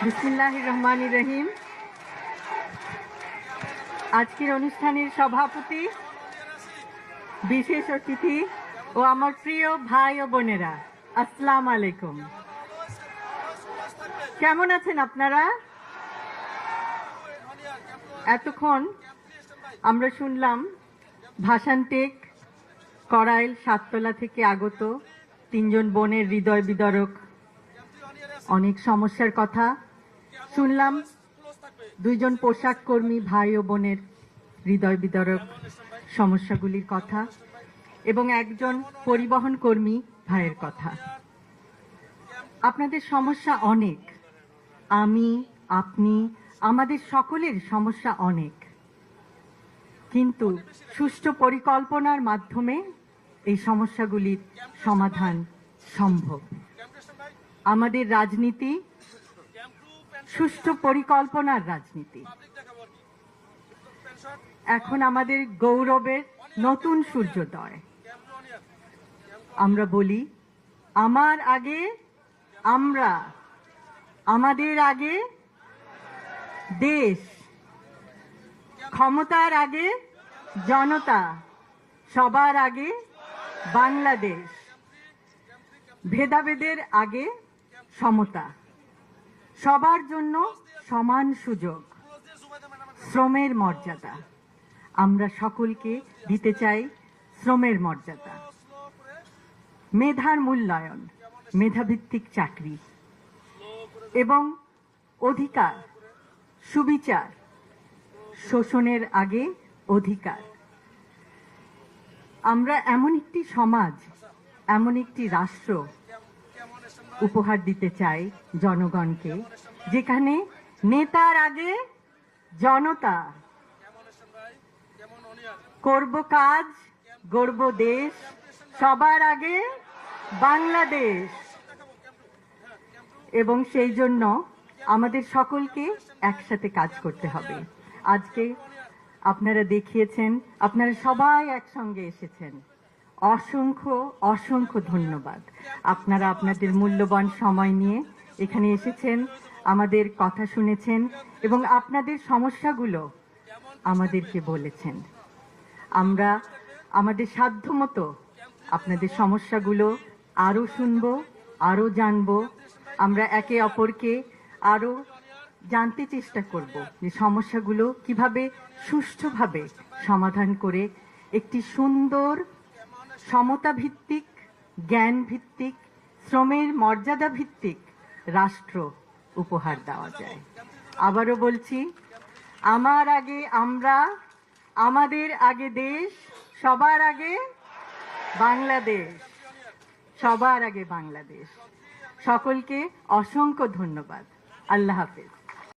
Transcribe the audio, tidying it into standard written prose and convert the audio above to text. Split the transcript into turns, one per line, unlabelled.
বিসমিল্লাহির রহমানির রহিম। আজকের অনুষ্ঠানের সভাপতি, বিশেষ অতিথি ও আমার প্রিয় ভাই ও বোনেরা, আসসালামু আলাইকুম। কেমন আছেন আপনারা? এতক্ষণ আমরা শুনলাম ভাষান্টেক, করাইল, সাততলা থেকে আগত তিনজন বোনের হৃদয় বিদারক অনেক সমস্যার কথা শুনলাম। দুইজন পোশাক কর্মী ভাই ও বোনের হৃদয় বিদারক সমস্যাগুলির কথা এবং একজন পরিবহন কর্মী ভাইয়ের কথা। আপনাদের সমস্যা অনেক, আমি, আপনি, আমাদের সকলের সমস্যা অনেক, কিন্তু সুষ্ঠু পরিকল্পনার মাধ্যমে এই সমস্যাগুলির সমাধান সম্ভব। আমাদের রাজনীতি সুষ্ঠু পরিকল্পনার রাজনীতি। এখন আমাদের গৌরবের নতুন সূর্যোদয়। আমরা বলি, আমার আগে আমরা, আমাদের আগে দেশ, ক্ষমতার আগে জনতা, সবার আগে বাংলাদেশ, ভেদাভেদের আগে সমতা, সবার জন্য সমান সুযোগ, শ্রমের মর্যাদা। আমরা সকলকে দিতে চাই শ্রমের মর্যাদা, মেধার মূল্যায়ন, মেধাভিত্তিক চাকরি এবং অধিকার, সুবিচার, শোষণের আগে অধিকার। আমরা এমন একটি সমাজ, এমন একটি রাষ্ট্র উপহার দিতে চাই জনগণকে, যেখানে নেতার আগে জনতা, করব কাজ, গড়ব দেশ, সবার আগে বাংলাদেশ। এবং সেই জন্য আমাদের সকলকে একসাথে কাজ করতে হবে। আজকে আপনারা দেখিয়েছেন, আপনারা সবাই একসঙ্গে এসেছেন। অসংখ্য অসংখ্য ধন্যবাদ। আপনারা আপনাদের মূল্যবান সময় নিয়ে এখানে এসেছেন, আমাদের কথা শুনেছেন এবং আপনাদের সমস্যাগুলো আমাদেরকে বলেছেন। আমরা আমাদের সাধ্যমতো আপনাদের সমস্যাগুলো আরো শুনবো, আরো জানবো। আমরা একে অপরকে আরো জানতে চেষ্টা করব যে সমস্যাগুলো কিভাবে সুষ্ঠুভাবে সমাধান করে একটি সুন্দর সমতা ভিত্তিক, জ্ঞান ভিত্তিক, শ্রমের মর্যাদা ভিত্তিক রাষ্ট্র উপহার দেওয়া যায়। আবারও বলছি, আমার আগে আমরা, আমাদের আগে দেশ, সবার আগে বাংলাদেশ, সবার আগে বাংলাদেশ। সকলকে অসংখ্য ধন্যবাদ। আল্লাহ হাফেজ।